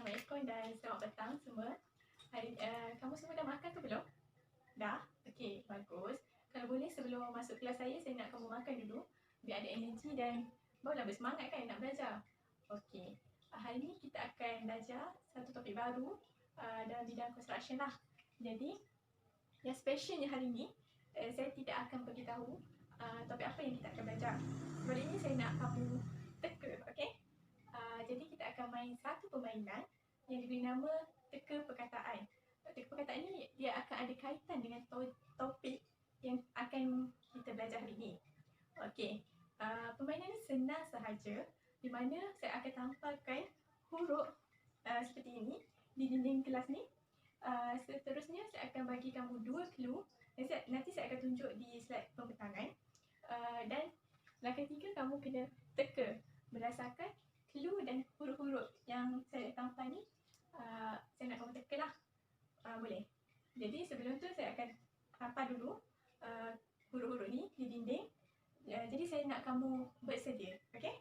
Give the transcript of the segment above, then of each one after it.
Assalamualaikum dan selamat petang semua. Kamu semua dah makan ke belum? Dah? Okey, bagus. Kalau boleh sebelum masuk kelas saya nak kamu makan dulu biar ada energi dan barulah bersemangat kan nak belajar. Okey, hari ni kita akan belajar satu topik baru dalam bidang construction lah. Jadi, yang specialnya hari ni, saya tidak akan beritahu topik apa yang kita akan belajar. Sebelum ini saya nak kamu teka, okey? Jadi kita akan main satu permainan yang diberi nama teka perkataan. Teka perkataan ni dia akan ada kaitan dengan topik yang akan kita belajar hari ini. Okey, permainan ni senang sahaja di mana saya akan tampalkan huruf seperti ini di dinding kelas ni. Seterusnya saya akan bagi kamu 2 clue. Nanti saya akan tunjuk di slide pembentangan. Dan langkah 3 kamu kena teka berdasarkan clue dan huruf-huruf yang saya tampal ni. Saya nak kamu teka lah. Boleh? Jadi sebelum tu saya akan tampal dulu huruf-huruf ni di dinding. Jadi saya nak kamu bersedia. Okey?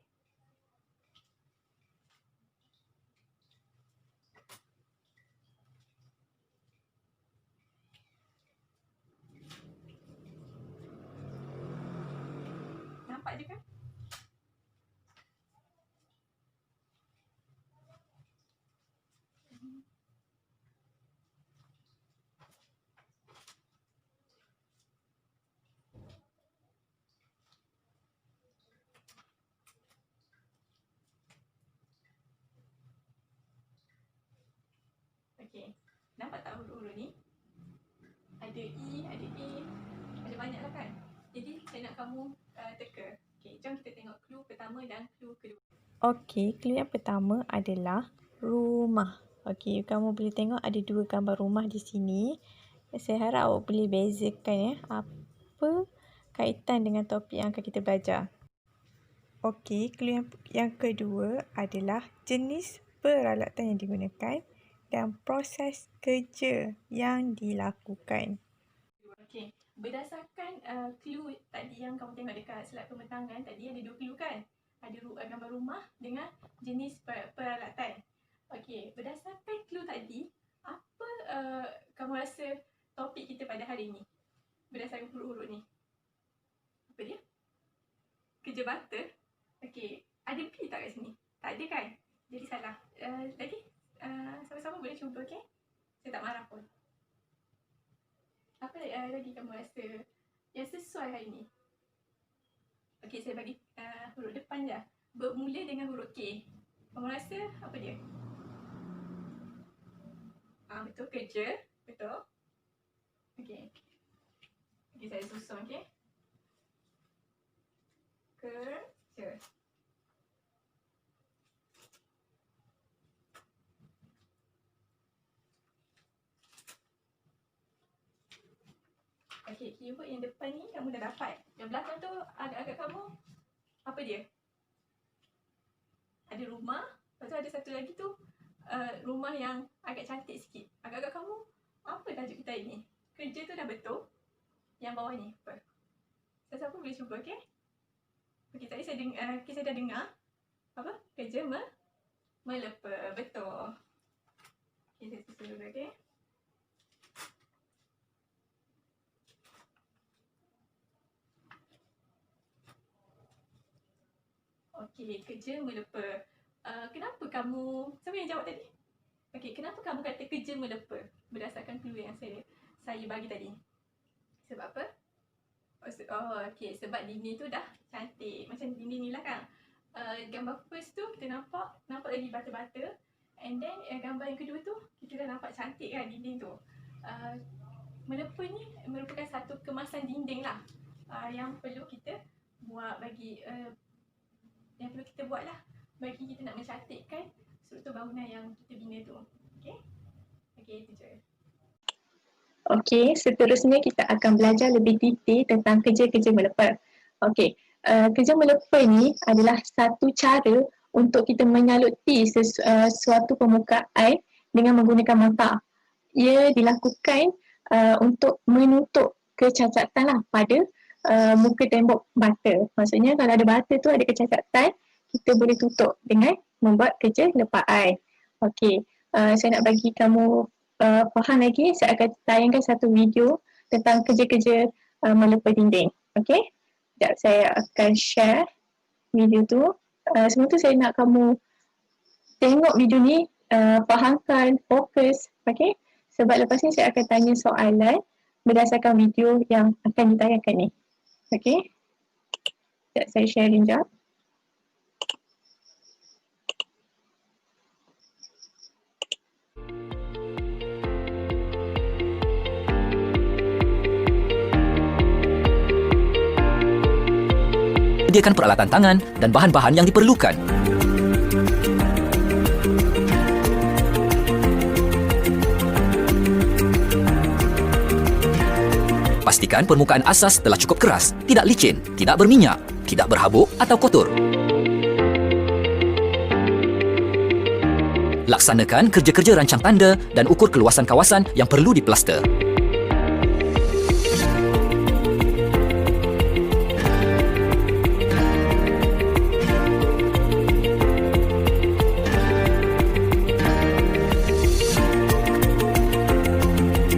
Nampak je kan? Okey. Nampak tak huruf-huruf ni? Ada E, ada A, ada banyak lah kan? Jadi saya nak kamu teka. Okey, jom kita tengok clue pertama dan clue kedua. Okey, clue yang pertama adalah rumah. Okey, kamu boleh tengok ada 2 gambar rumah di sini. Saya harap awak boleh bezakan apa kaitan dengan topik yang akan kita belajar. Okey, clue yang kedua adalah jenis peralatan yang digunakan dan proses kerja yang dilakukan. Okey, berdasarkan clue tadi yang kamu tengok dekat slide pembentangan tadi ada 2 clue kan? Ada gambar rumah dengan jenis peralatan. Okey, berdasarkan clue tadi, apa kamu rasa topik kita pada hari ini? Berdasarkan huruf-huruf ni. Apa dia? Kerja bata. Okey, ada P tak kat sini? Tak ada kan? Jadi salah. Lagi? Sama-sama boleh cuba, okey? Saya tak marah pun. Apa lagi kamu rasa yang sesuai hari ni? Okey, saya bagi huruf depan je. Bermula dengan huruf K. Kamu rasa apa dia? Betul, kerja. Betul. Okey. Okey, saya susun, okey. Kerja. Okey, keyword yang depan ni kamu dah dapat. Yang belakang tu agak-agak kamu, apa dia? Ada rumah, lepas tu ada satu lagi tu rumah yang agak cantik sikit. Agak-agak kamu, apa tajuk kita hari ni? Kerja tu dah betul. Yang bawah ni, apa? Siapa boleh cuba, okey? Okey, tadi saya dah dengar. Apa? Kerja melepa. Betul. Okey, saya susun dulu, okey? Okey, kerja melepa. Kenapa kamu, siapa yang jawab tadi? Okey, kenapa kamu kata kerja melepa berdasarkan clue yang saya bagi tadi? Sebab apa? Okey, sebab dinding tu dah cantik. Macam dinding ni lah kan. Gambar first tu kita nampak lagi bata-bata. And then gambar yang kedua tu kita dah nampak cantik kan dinding tu. Melepa ni merupakan satu kemasan dinding lah. Yang perlu kita buat bagi bagi kita nak mencantikkan struktur bangunan yang kita bina tu. Okey? Okey, itu je. Okey, seterusnya kita akan belajar lebih detail tentang kerja-kerja melepa. Okey, kerja melepa ni adalah satu cara untuk kita menyaluti suatu permukaan dengan menggunakan mortar. Ia dilakukan untuk menutup kecacatan lah pada muka tembok bata. Maksudnya kalau ada bata tu ada kecacatan, kita boleh tutup dengan membuat kerja lepaan. Okey, saya nak bagi kamu faham lagi, saya akan tayangkan satu video tentang kerja-kerja melepas dinding. Okey? Sekejap saya akan share video tu. Sebelum tu saya nak kamu tengok video ni, fahamkan, fokus. Okey? Sebab lepas ni saya akan tanya soalan berdasarkan video yang akan ditayangkan ni. Okey? Sekejap saya sharing jap. Sediakan peralatan tangan dan bahan-bahan yang diperlukan. Pastikan permukaan asas telah cukup keras, tidak licin, tidak berminyak, tidak berhabuk atau kotor. Laksanakan kerja-kerja rancang tanda dan ukur keluasan kawasan yang perlu diplaster.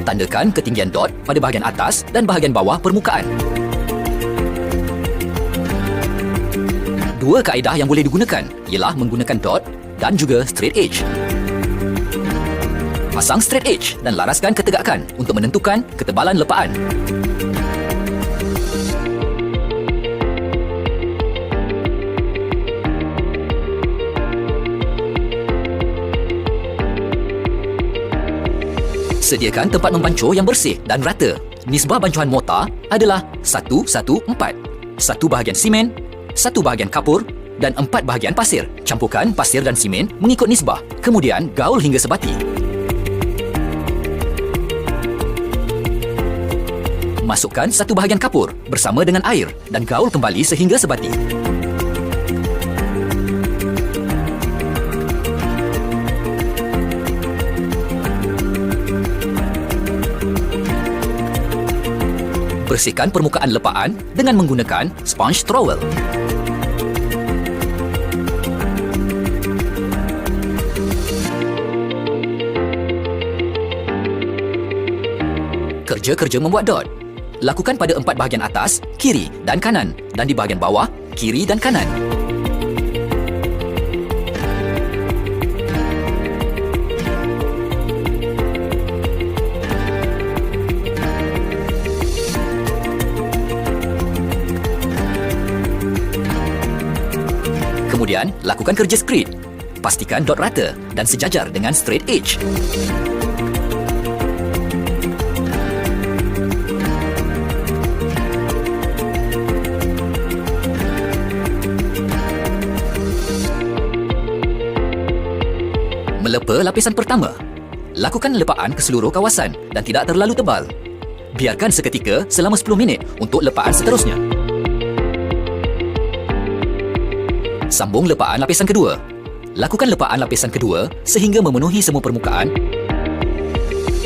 Tandakan ketinggian dot pada bahagian atas dan bahagian bawah permukaan. Dua kaedah yang boleh digunakan ialah menggunakan dot dan juga straight edge. Pasang straight edge dan laraskan ketegakan untuk menentukan ketebalan lepaan. Sediakan tempat membancuh yang bersih dan rata. Nisbah bancuhan mortar adalah 1:1:4. 1 bahagian simen, 1 bahagian kapur dan 4 bahagian pasir. Campurkan pasir dan simen mengikut nisbah. Kemudian gaul hingga sebati. Masukkan 1 bahagian kapur bersama dengan air dan gaul kembali sehingga sebati. Bersihkan permukaan lepaan dengan menggunakan sponge trowel. Kerja-kerja membuat dot. Lakukan pada 4 bahagian atas, kiri dan kanan dan di bahagian bawah, kiri dan kanan. Kemudian, lakukan kerja skrit. Pastikan dot rata dan sejajar dengan straight edge. Melepa lapisan pertama. Lakukan lepaan ke seluruh kawasan dan tidak terlalu tebal. Biarkan seketika selama 10 minit untuk lepaan seterusnya. Sambung lepaan lapisan kedua. Lakukan lepaan lapisan kedua sehingga memenuhi semua permukaan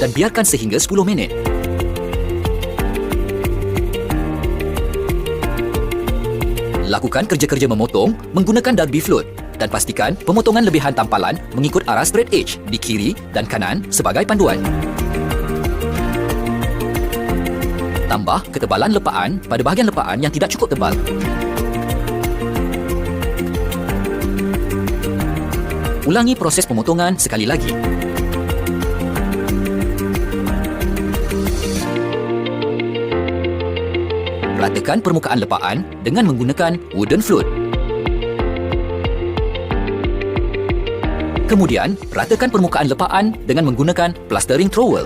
dan biarkan sehingga 10 minit. Lakukan kerja-kerja memotong menggunakan Derby float dan pastikan pemotongan lebihan tampalan mengikut arah straight edge di kiri dan kanan sebagai panduan. Tambah ketebalan lepaan pada bahagian lepaan yang tidak cukup tebal. Ulangi proses pemotongan sekali lagi. Ratakan permukaan lepaan dengan menggunakan wooden float. Kemudian, ratakan permukaan lepaan dengan menggunakan plastering trowel.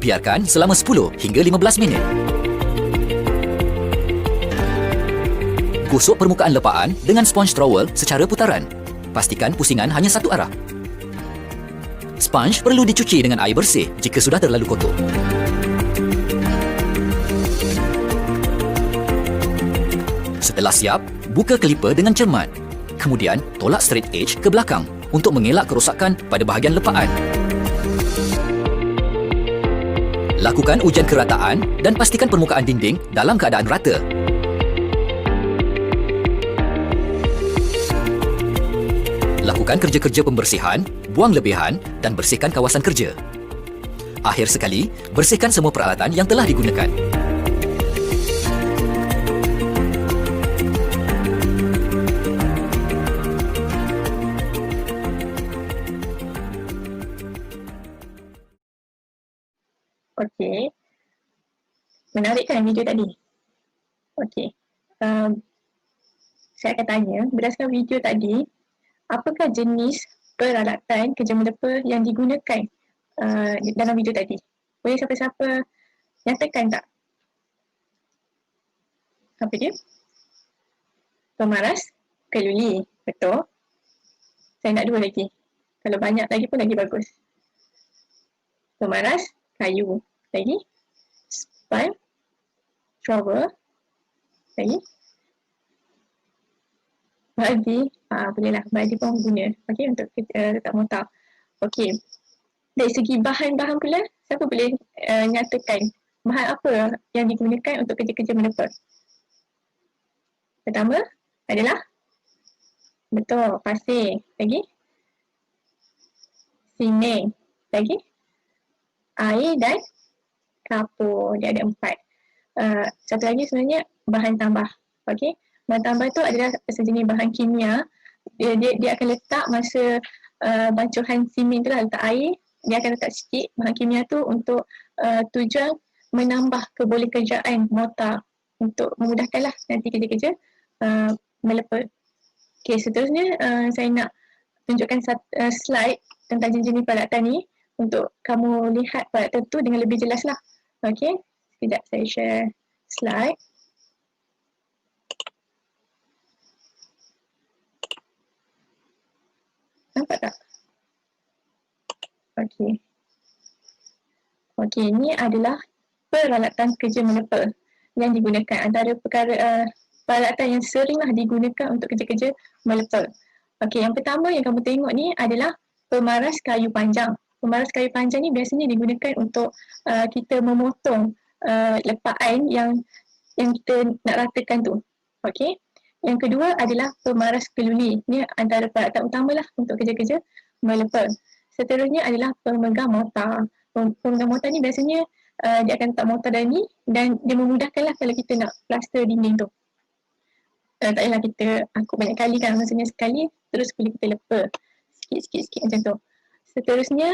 Biarkan selama 10 hingga 15 minit. Gosok permukaan lepaan dengan sponge trowel secara putaran. Pastikan pusingan hanya satu arah. Sponge perlu dicuci dengan air bersih jika sudah terlalu kotor. Setelah siap, buka kelipa dengan cermat. Kemudian, tolak straight edge ke belakang untuk mengelak kerosakan pada bahagian lepaan. Lakukan ujian kerataan dan pastikan permukaan dinding dalam keadaan rata. lakukan kerja-kerja pembersihan, buang lebihan dan bersihkan kawasan kerja. Akhir sekali, bersihkan semua peralatan yang telah digunakan. Okey. Menarik kan video tadi? Okey. Saya akan tanya, berdasarkan video tadi, apakah jenis peralatan kerja menepa yang digunakan dalam video tadi? Boleh siapa-siapa nyatakan tak? Apa dia? Pemaras keluli. Betul. Saya nak 2 lagi. Kalau banyak lagi pun lagi bagus. Pemaras kayu. Lagi? Spine thrower. Lagi? Baldi. Bolehlah. Baldi pun guna. Okey, untuk letak mortar. Okey. Dari segi bahan-bahan pula, siapa boleh nyatakan bahan apa yang digunakan untuk kerja-kerja menepa? Pertama adalah betul, pasir. Lagi? Simen. Lagi? Air dan kapur. Dia ada 4. Satu lagi sebenarnya bahan tambah. Okey. Bahan tambah tu adalah sejenis bahan kimia. Dia akan letak masa bancuhan simen tu lah, letak air. Dia akan letak sikit bahan kimia tu untuk tujuan menambah kebolehkerjaan mortar untuk memudahkanlah nanti kerja-kerja melepa. Okey, seterusnya saya nak tunjukkan slide tentang jenis peralatan ni untuk kamu lihat peralatan tu dengan lebih jelas lah. Okey, sekejap saya share slide. Nampak tak? Okey. Okey, ini adalah peralatan kerja menepa yang digunakan. Antara peralatan yang seringlah digunakan untuk kerja-kerja melepa. Okey, yang pertama yang kamu tengok ni adalah pemaras kayu panjang. Pemaras kayu panjang ni biasanya digunakan untuk kita memotong lepaan yang kita nak ratakan tu. Okey. Yang kedua adalah pemaras keluli. Ini antara peralatan utamalah untuk kerja-kerja melepa. Seterusnya adalah pemegang mortar. Pemegang mortar ni biasanya dia akan letak mortar dalam ni dan dia memudahkanlah kalau kita nak plaster dinding tu. Tak payahlah kita angkut banyak kali kan, maksudnya sekali terus boleh kita lepa sikit-sikit macam tu. Seterusnya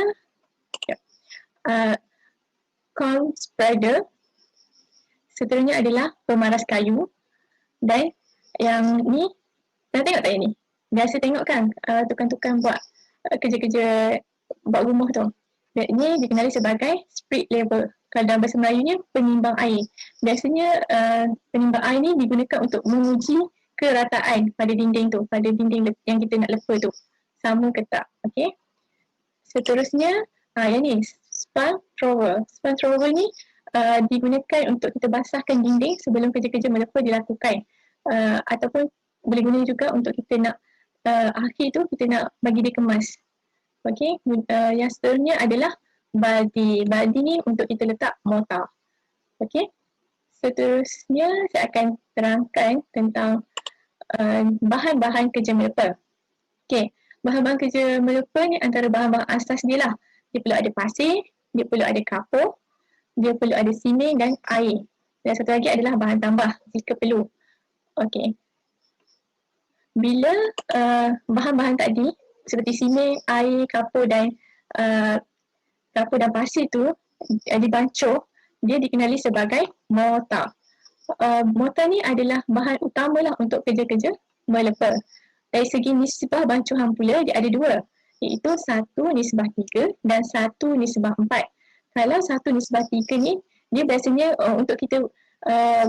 cone spreader. Seterusnya adalah pemaras kayu. Dan yang ni, dah tengok tak yang ni? Biasa tengok kan tukang-tukang buat kerja-kerja buat rumah tu. Ini dikenali sebagai spirit level. Kalau dalam bahasa Melayunya, penimbang air. Biasanya penimbang air ni digunakan untuk menguji kerataan pada dinding tu, pada dinding yang kita nak lepa tu. Sama ke tak? Okay. Seterusnya, yang ni, span thrower. Span thrower ni digunakan untuk kita basahkan dinding sebelum kerja-kerja melepa dilakukan. Ataupun boleh guna juga untuk kita nak akhir tu kita nak bagi dia kemas. Okey, yang seterusnya adalah baldi. Baldi ni untuk kita letak mortar. Okey. Seterusnya saya akan terangkan tentang bahan-bahan kerja melepa. Okey, bahan-bahan kerja melepa ni antara bahan-bahan asas dia lah. Dia perlu ada pasir, dia perlu ada kapur, dia perlu ada simen dan air. Dan satu lagi adalah bahan tambah jika perlu. Okey. Bila bahan-bahan tadi seperti simen, air, kapur dan pasir tu dibancuh, dia dikenali sebagai mortar. Mortar ni adalah bahan utamalah untuk kerja-kerja melepa. Dari segi nisbah bancuhan pula dia ada 2, iaitu 1:3 dan 1:4. Kalau 1:3 ni dia biasanya untuk kita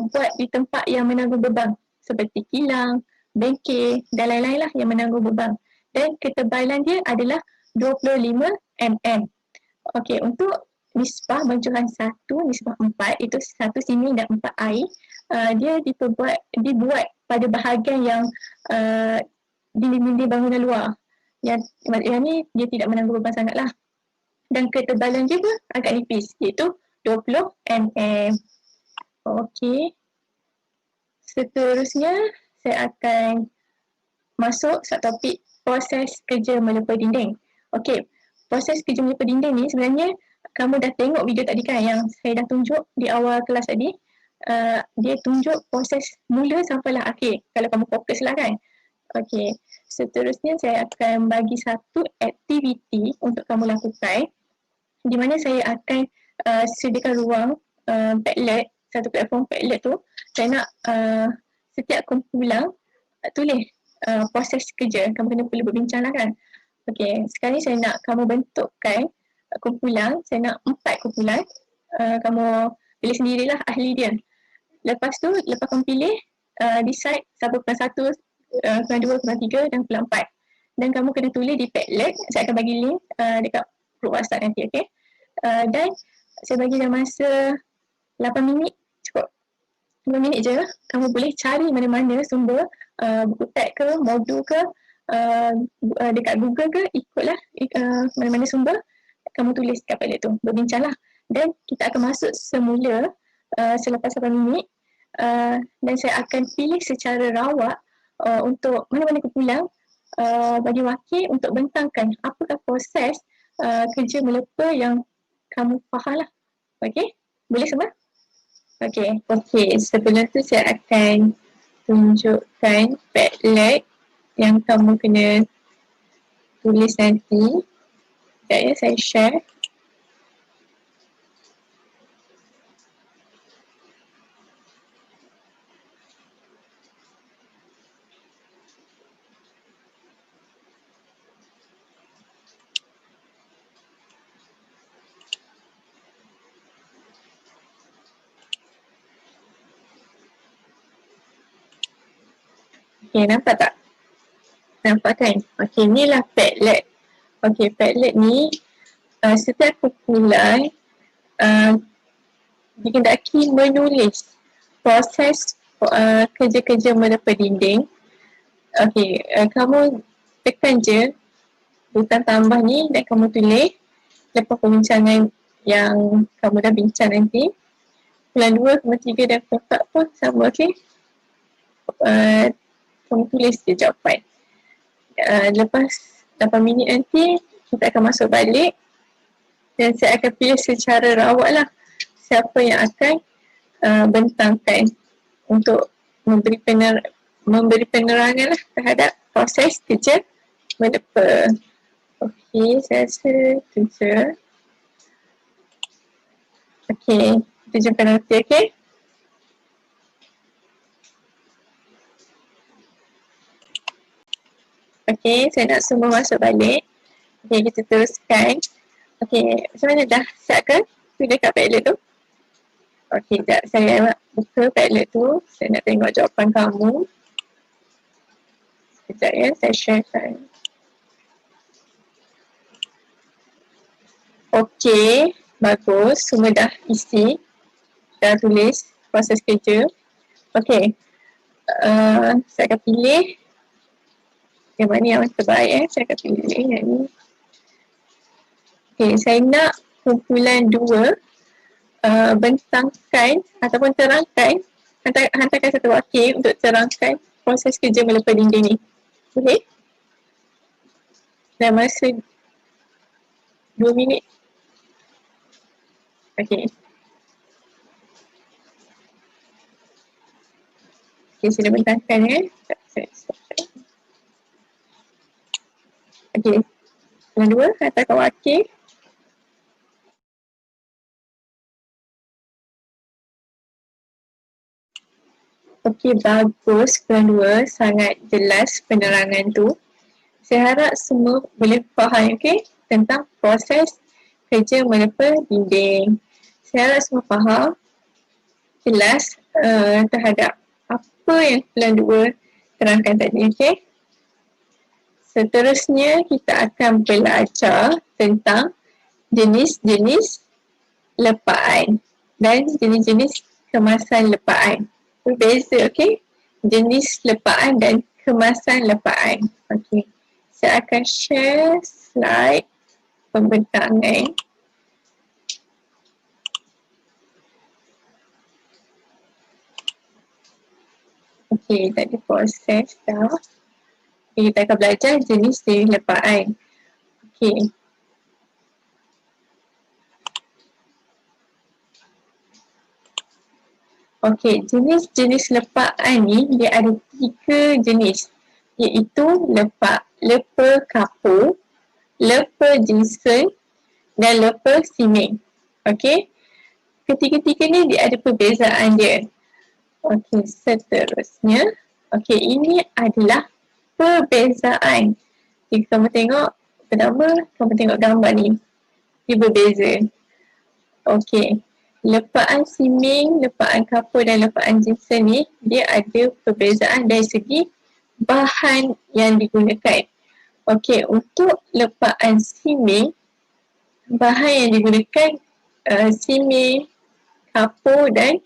buat di tempat yang menanggung beban seperti kilang, bengkel dan lain-lain lah yang menanggung beban. Dan ketebalan dia adalah 25 mm. Okey, untuk nisbah bancuhan 1:4 itu 1 simen dan 4 air, dia dibuat pada bahagian yang dinding-dinding bangunan luar. Yang ni dia tidak menanggung beban sangatlah. Dan ketebalan dia pun agak nipis, iaitu 20 mm. Okey. Seterusnya saya akan masuk subtopik proses kerja melepas dinding. Okey, proses kerja melepas dinding ni sebenarnya kamu dah tengok video tadi kan yang saya dah tunjuk di awal kelas tadi. Dia tunjuk proses mula sampailah akhir kalau kamu fokus lah kan. Okey, seterusnya saya akan bagi satu aktiviti untuk kamu lakukan di mana saya akan sediakan ruang Padlet, satu platform Padlet tu. Saya nak setiap kamu pulang tulis proses kerja. Kamu kena perlu berbincang lah kan. Okey, sekarang ni saya nak kamu bentukkan kumpulan. Saya nak 4 kumpulan. Kamu pilih sendirilah ahli dia. Lepas tu, lepas kamu pilih, decide kumpulan 1, kumpulan 2, kumpulan 3 dan kumpulan 4. Dan kamu kena tulis di Padlet. Saya akan bagi link dekat group WhatsApp nanti, okey? Dan saya bagi dalam masa 8 minit cukup. 5 minit je, kamu boleh cari mana-mana sumber, buku teks ke, modul ke, dekat Google ke, ikutlah mana-mana sumber, kamu tulis kat Padlet tu, berbincanglah. Dan kita akan masuk semula selepas 8 minit dan saya akan pilih secara rawak untuk mana-mana kumpulan bagi wakil untuk bentangkan apakah proses kerja melepa yang kamu faham lah. Okey? Boleh semua? Okey. Sebelum tu saya akan tunjukkan Padlet yang kamu kena tulis nanti. Sekejap ya, saya share. Okey, nampak tak? Nampak kan? Okey, inilah Padlet. Okey, Padlet ni setiap kumpulan dikendaki menulis proses kerja-kerja menepa dinding. Okey, kamu tekan je butang tambah ni dan kamu tulis lepas perbincangan yang kamu dah bincang nanti. Kumpulan 2, kumpulan 3 dan kumpulan 4 pun sama, okey? Kamu tulis je jawapan. Lepas 8 minit nanti kita akan masuk balik dan saya akan pilih secara rawak lah siapa yang akan bentangkan untuk memberi penerangan lah terhadap proses kerja menepa. Okey, saya rasa tu je. Okey, kita jumpa nanti, okey? Okey, saya nak semua masuk balik. Okey, kita teruskan. Okey, macam mana dah siap ke? Tu dekat Padlet tu? Okey, sekejap saya buka Padlet tu. Saya nak tengok jawapan kamu. Sekejap ya, saya sharekan. Okey, bagus. Semua dah isi. Dah tulis proses kerja. Okey, saya akan pilih yang mana yang terbaik. Saya akan pilih yang ni. Okey, saya nak kumpulan 2 bentangkan ataupun terangkan, hantarkan satu wakil untuk terangkan proses kerja melepa dinding ni. Okey? Dalam masa 2 minit. Okey. Okey, sila bentangkan ya. Okey. Yang 2, hantarkan wakil. Okey, bagus. Kedua, sangat jelas penerangan tu. Saya harap semua boleh faham, okey, tentang proses kerja menepa dinding. Saya harap semua faham, jelas terhadap apa yang kumpulan 2 terangkan tadi, okey. Seterusnya, kita akan belajar tentang jenis-jenis lepaan dan jenis-jenis kemasan lepaan. Berbeza, okey? Jenis lepaan dan kemasan lepaan. Okey. Saya akan share slide pembentangan. Okey, tadi proses dah. Kita akan belajar jenis-jenis lepaan. Okey. Okey, jenis-jenis lepaan ni dia ada 3 jenis, iaitu lepa kapur, lepa jinsel dan lepa siming. Okey. Ketiga-tiga ni dia ada perbezaan dia. Okey, seterusnya. Okey, ini adalah perbezaan. Jika kamu tengok, pertama kamu tengok gambar ni. Dia berbeza. Okey. Lepaan siming, lepaan kapur dan lepaan jinsel ni dia ada perbezaan dari segi bahan yang digunakan. Okey, untuk lepaan siming, bahan yang digunakan siming, kapur dan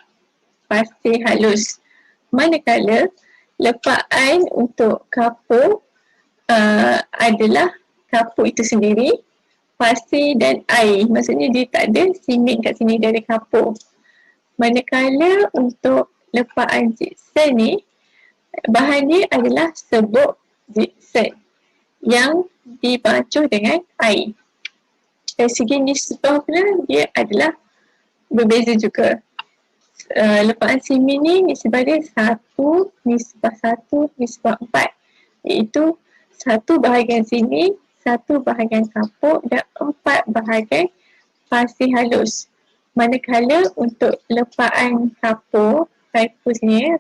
pasir halus. Manakala lepaan untuk kapur adalah kapur itu sendiri, pasir dan air. Maksudnya dia tak ada simit kat sini dari kapur. Manakala untuk lepaan jinsel ni, bahan dia adalah serbuk jinsel yang dibancuh dengan air. Dari segi nisbah pula dia adalah berbeza juga. Lepaan simit ni nisbah dia 1, nisbah 1, nisbah 4, iaitu 1 bahagian simit, 1 bahagian kapur dan 4 bahagian pasir halus. Manakala untuk lepaan kapur, typo sini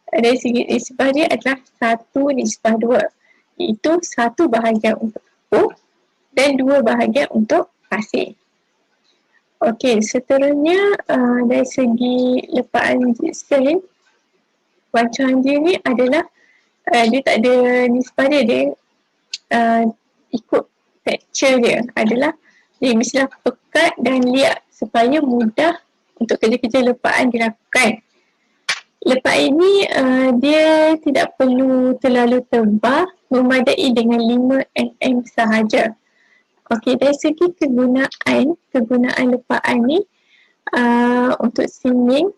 dari segi nisbah dia adalah 1 nisbah 2, iaitu 1 bahagian untuk kapur dan 2 bahagian untuk pasir. Okey, seterusnya dari segi lepaan jinsel, bancuhan dia ni adalah dia tak ada nisbah dia ikut texture dia adalah dia mestilah pekat dan liat supaya mudah untuk kerja-kerja lepaan dilakukan. Lepaan ini dia tidak perlu terlalu tebal, memadai dengan 5 mm sahaja. Okey, dari segi kegunaan lepaan ni untuk siming,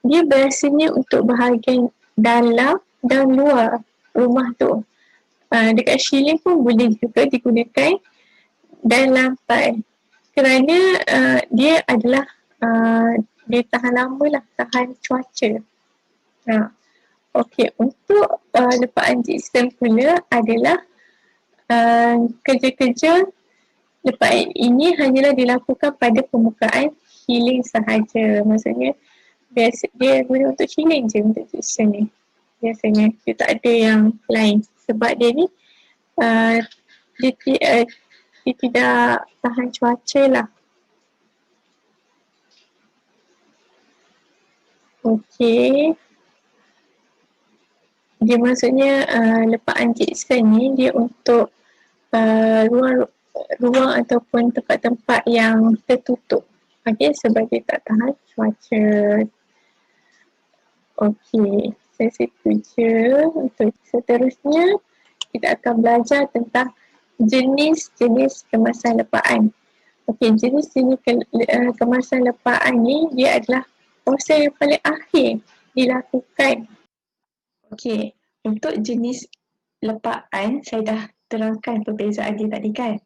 dia biasanya untuk bahagian dalam dan luar rumah tu. Dekat ceiling pun boleh juga digunakan dan lantai kerana dia adalah dia tahan lama lah, tahan cuaca. Okey, untuk lepaan jinsel pula adalah kerja-kerja lepaan ini hanyalah dilakukan pada permukaan ceiling sahaja. Maksudnya dia guna untuk ceiling je untuk jinsel ni. Biasanya dia tak ada yang lain sebab dia ni dia tidak tahan cuaca lah. Okey. Dia maksudnya lepaan jinsel ni dia untuk ruang ataupun tempat-tempat yang tertutup. Okey, sebab dia tak tahan cuaca. Okey, saya situ je. Untuk seterusnya, kita akan belajar tentang jenis-jenis kemasan lepaan. Okey, jenis-jenis kemasan lepaan ni dia adalah proses yang paling akhir dilakukan. Okey, untuk jenis lepaan saya dah terangkan perbezaan dia tadi kan.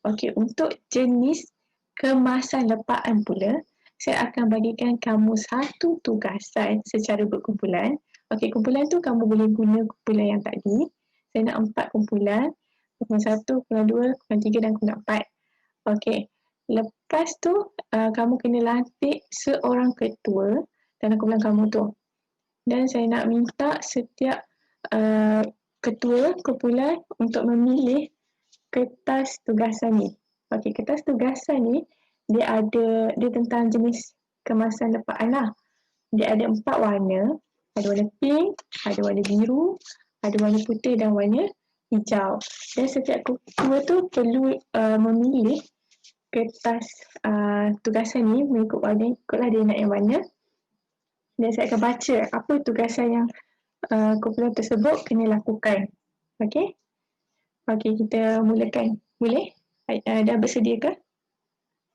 Okey, untuk jenis kemasan lepaan pula, saya akan bagikan kamu satu tugasan secara berkumpulan. Okey, kumpulan tu kamu boleh guna kumpulan yang tadi. Saya nak 4 kumpulan. Kumpulan 1, kumpulan 2, kumpulan 3 dan kumpulan 4. Okey, lepas tu kamu kena lantik seorang ketua dalam kumpulan kamu tu. Dan saya nak minta setiap ketua kumpulan untuk memilih kertas tugasan ni. Okey, kertas tugasan ni dia tentang jenis kemasan lepaan lah. Dia ada 4 warna. Ada warna pink, ada warna biru, ada warna putih dan warna hijau. Dan setiap ketua tu perlu memilih kertas tugasan ni mengikut warna, ikutlah dia nak yang mana. Dan saya akan baca apa tugasan yang kumpulan tersebut kena lakukan. Okey? Okey, kita mulakan. Boleh? Dah bersedia ke?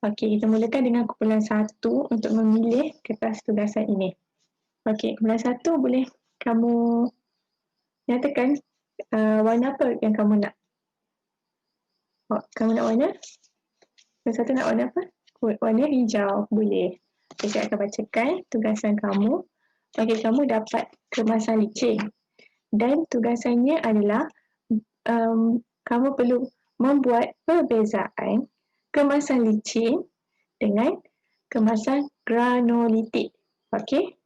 Okey, kita mulakan dengan kumpulan 1 untuk memilih kertas tugasan ini. Okey, kumpulan 1 boleh kamu nyatakan Warna apa yang kamu nak? Kamu nak warna? Yang satu nak warna apa? Warna hijau. Boleh. Okay, saya akan bacakan tugasan kamu. Okey, kamu dapat kemasan licin. Dan tugasannya adalah kamu perlu membuat perbezaan kemasan licin dengan kemasan granolitik. Okey?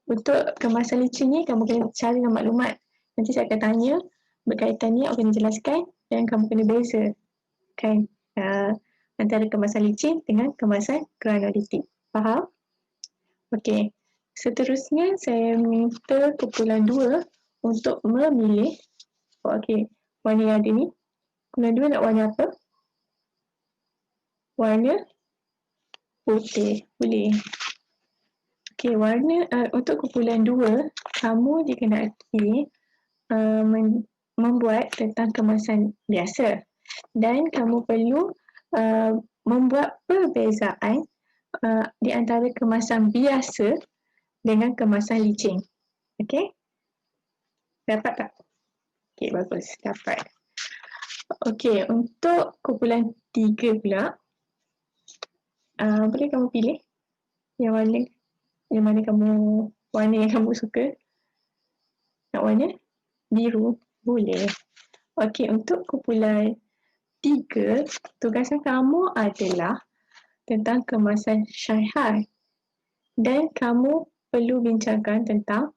Untuk kemasan licin ni, kamu kena cari maklumat. Nanti saya akan tanya berkaitan ni, aku kena jelaskan dan kamu kena bezakan antara kemasan licin dengan kemasan granolitik. Faham? Okey. Seterusnya, saya minta kumpulan 2 untuk memilih. Okey, warna yang ada ni. Kumpulan 2 nak warna apa? Warna putih. Boleh. Okey, warna untuk kumpulan 2, kamu dikenaki membuat tentang kemasan biasa. Dan kamu perlu membuat perbezaan di antara kemasan biasa dengan kemasan licin. Okey? Dapat tak? Okey, bagus. Dapat. Okey, untuk kumpulan 3 pula, boleh kamu pilih yang mana yang kamu suka? Nak warna biru? Boleh. Okey, untuk kumpulan 3, tugasan kamu adalah tentang kemasan syai'hai. Dan kamu perlu bincangkan tentang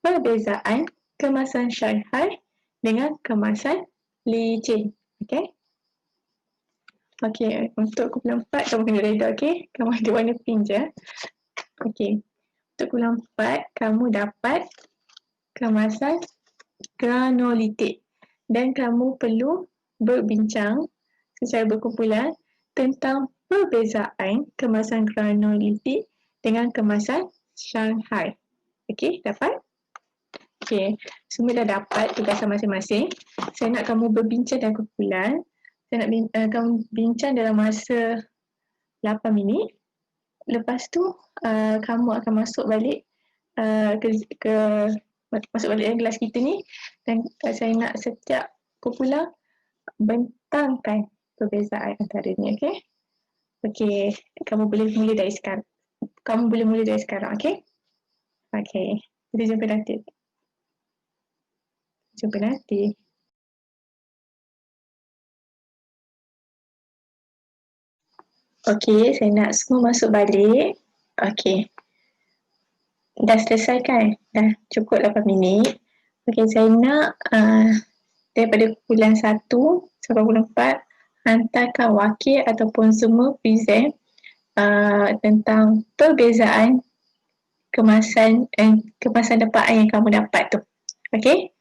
perbezaan kemasan syai'hai dengan kemasan licin. Okey? Okey, untuk kumpulan 4 kamu kena reda, okey? Kamu ada warna pink je. Okey. Untuk kumpulan 4 kamu dapat kemasan granolitik dan kamu perlu berbincang secara berkumpulan tentang perbezaan kemasan granolitik dengan kemasan Shanghai. Okey, dapat? Okey, semua dah dapat tugasan masing-masing. Saya nak kamu berbincang dalam kumpulan. Saya nak kamu bincang dalam masa 8 minit. Lepas tu, kamu akan masuk balik masuk balik kelas kita ni dan saya nak setiap kumpulan bentangkan perbezaan antaranya, okey? Okey, kamu boleh mula dari sekarang. Okey? Okey, kita jumpa nanti. Okey, saya nak semua masuk balik. Okey. Dah selesai kan? Dah cukup 8 minit. Okey, saya nak daripada kumpulan 1 sampai kumpulan 4 hantarkan wakil ataupun semua present tentang perbezaan kemasan dapaan yang kamu dapat tu. Okey?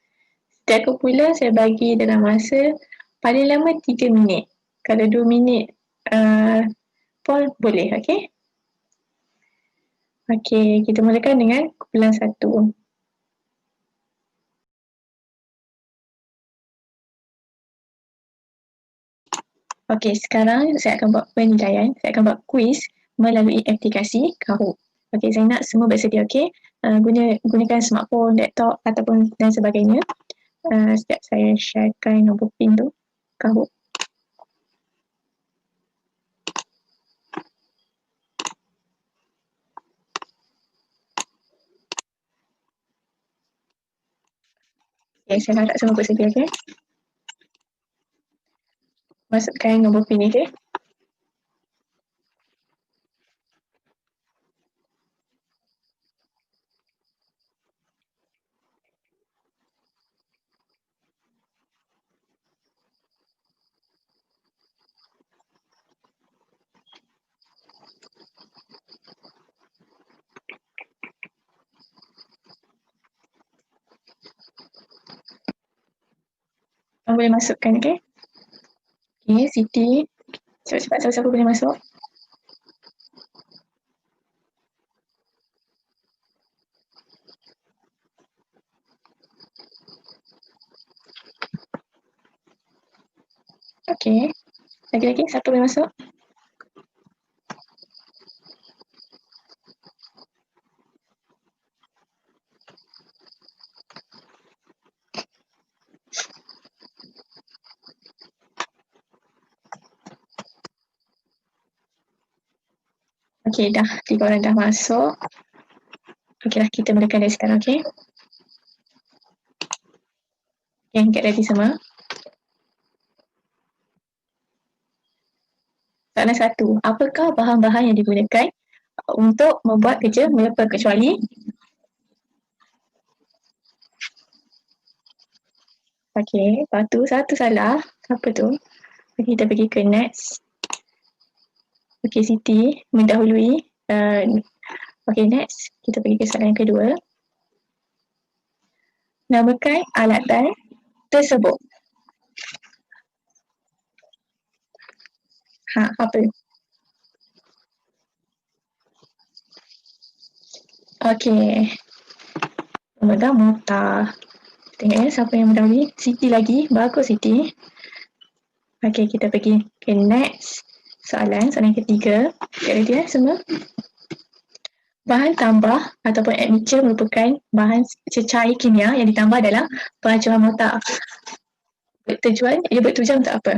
Setiap kumpulan saya bagi dalam masa paling lama 3 minit. Kalau 2 minit pun boleh, okey? Okey, kita mulakan dengan kumpulan 1. Okey, sekarang saya akan buat penilaian. Saya akan buat kuis melalui aplikasi Kahoot. Okey, saya nak semua bersedia, okey? Gunakan smartphone, laptop ataupun dan sebagainya. Setiap saya sharekan nombor PIN tu, Kahoot. Okay, saya harap semua bersedia, okey? Masukkan nombor PIN ni, okey? Kamu boleh masukkan, okey? Okey, Siti. Cepat-cepat, siapa-siapa boleh masuk. Okey. Lagi-lagi, siapa boleh masuk? Okey, dah 3 orang dah masuk. Okeylah, kita mulakan dari sekarang, okey? Okay, get ready semua. Soalan 1. Apakah bahan-bahan yang digunakan untuk membuat kerja melepas kecuali? Okey, lepas tu satu salah. Apa tu? Kita pergi ke next. Okey, Siti mendahului. Okey, next. Kita pergi ke soalan yang kedua. Namakan alatan tersebut. Apa? Okey. Pertama motor. Tengok siapa yang mendahului. Siti lagi. Bagus Siti. Okey, kita pergi ke next. Soalan ketiga. Get ready semua. Bahan tambah ataupun admixture merupakan bahan cecair kimia yang ditambah dalam peracuan mortar. Bertujuan untuk apa?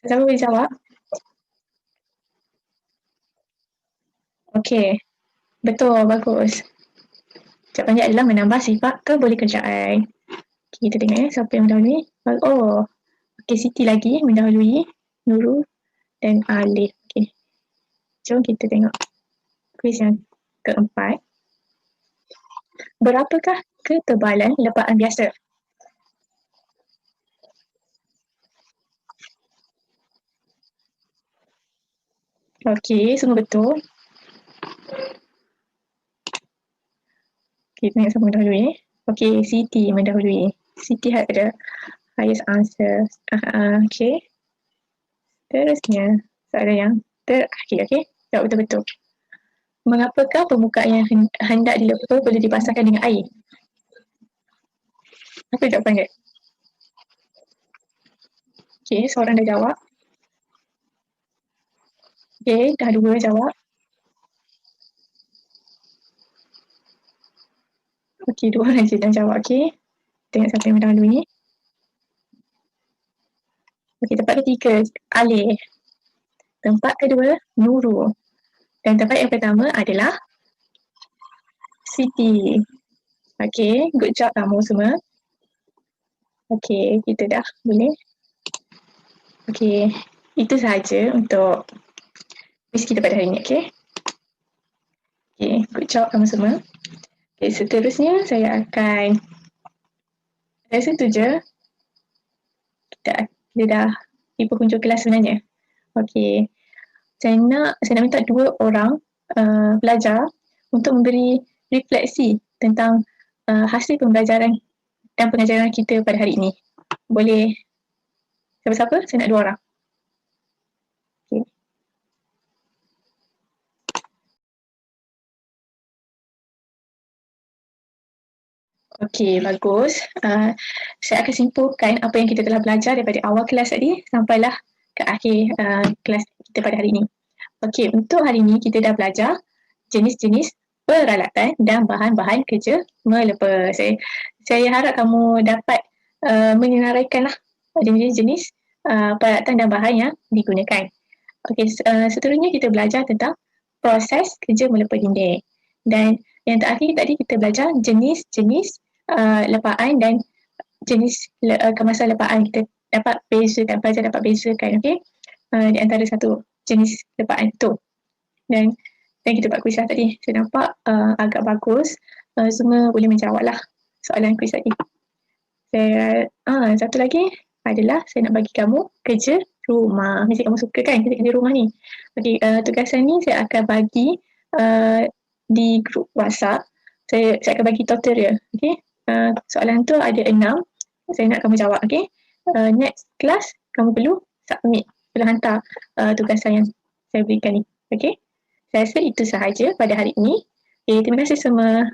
Siapa boleh jawab? Okey, betul, bagus. Jawapannya adalah menambah sifat kebolehkerjaan. Okay, kita tengok siapa yang mendahului. Oh, okey, Siti lagi mendahului, Nurul dan Alif. Okey, jom kita tengok kuis yang keempat. Berapakah ketebalan lepaan biasa? Okey, semua betul. Kita tengok siapa mendahului. Okey, Siti mendahului. Siti ada highest answer. Okey. Terusnya, soalan yang terakhir. Okey, jawab betul-betul. Mengapakah permukaan yang hendak dilepa boleh dibasahkan dengan air? Apa jawapan dia? Okey, seorang dah jawab. Okey, dah 2 jawab. Okey, 2 orang je dah jawab. Okey, tengok siapa yang mendahului. Okey, tempat ketiga, Alif. Tempat kedua, Nurul. Dan tempat yang pertama adalah Siti. Okey, good job kamu semua. Okey, kita dah boleh. Okey, itu sahaja untuk kuis kita pada hari ini. Okey. Okey, good job kamu semua. Okey, seterusnya saya akan rasa tu je. Kita dah di penghujung kelas sebenarnya. Okey. Saya nak minta 2 orang pelajar untuk memberi refleksi tentang hasil pembelajaran dan pengajaran kita pada hari ini. Boleh siapa-siapa? Saya nak 2 orang. Okey. Okey, bagus. Saya akan simpulkan apa yang kita telah belajar daripada awal kelas tadi sampailah ke akhir kelas kita pada hari ini. Okey, untuk hari ini kita dah belajar jenis-jenis peralatan dan bahan-bahan kerja melepa. Saya harap kamu dapat menyenaraikanlah jenis-jenis peralatan dan bahan yang digunakan. Okey, seterusnya kita belajar tentang proses kerja melepa dinding. Dan yang terakhir tadi kita belajar jenis-jenis lepaan dan jenis kemasan lepaan. Kita dapat bezakan, pelajar dapat bezakan, okey, di antara satu jenis lepaan tu. Dan kita buat kuis lah tadi. Saya nampak agak bagus. Semua boleh menjawab lah soalan kuis tadi. Satu lagi adalah saya nak bagi kamu kerja rumah. Mesti kamu suka kan kerja rumah ni. Okey, tugasan ni saya akan bagi di grup WhatsApp. Saya akan bagi total dia. Okey. Soalan tu ada 6. Saya nak kamu jawab. Okey. Next class kamu perlu submit. Perlu hantar tugasan yang saya berikan ni. Okey. Saya rasa itu sahaja pada hari ini. Okay, terima kasih semua.